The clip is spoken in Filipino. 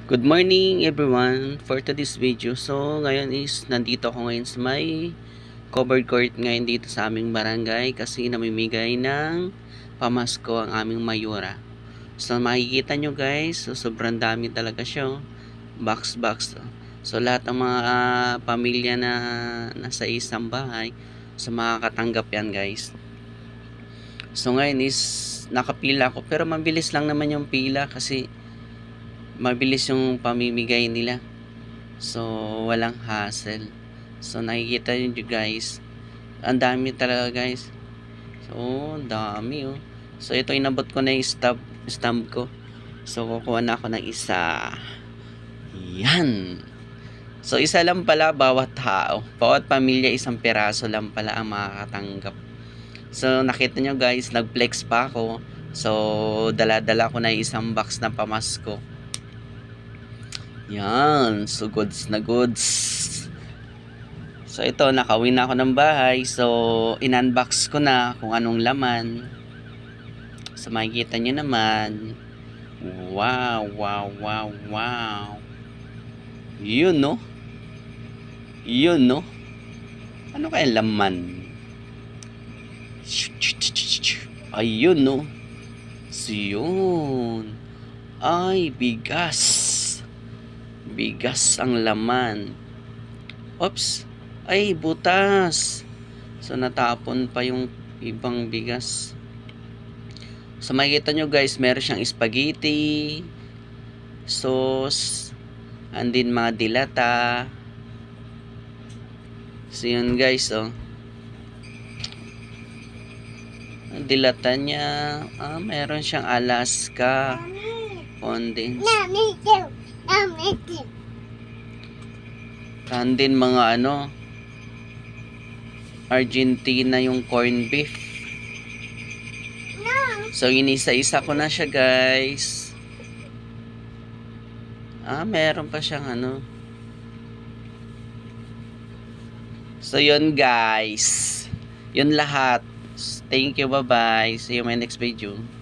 Good morning everyone for today's video. So ngayon is nandito ako ngayon sa may covered court ngayon dito sa aming barangay kasi namimigay ng pamasko ang aming mayora. So makikita nyo guys, so, sobrang dami talaga siya. Box. So lahat ng mga pamilya na nasa isang bahay, so makakatanggap yan guys. So ngayon is nakapila ko pero mabilis lang naman yung pila kasi mabilis yung pamimigay nila. So, walang hassle. So, nakikita nyo guys. Ang dami talaga guys. So, dami oh. So, ito inabot ko na yung stamp ko. So, kukuha na ako ng isa. Yan. So, isa lang pala bawat tao. Bawat pamilya, isang peraso lang pala ang makakatanggap. So, nakita nyo guys, nag-flex pa ako. So, dala-dala ko na yung isang box na pamasko. Yan, so goods na goods. So ito, nakauwi na ako ng bahay. So in-unbox ko na kung anong laman. So makikita nyo naman. Wow. Yun no. Ano kaya laman? Ayun no. So yun. Ay, bigas ang laman. Oops, ay butas. So natapon pa yung ibang bigas. So makikita nyo guys, meron siyang spaghetti, sauce, and din mga dilata. So yun guys, oh. Ang dilata niya, meron siyang Alaska condensed. Din mga Argentina yung corn beef. So inisa-isa ko na siya guys. Meron pa siyang So yun guys. Yun lahat. Thank you, bye bye. See you in my next video.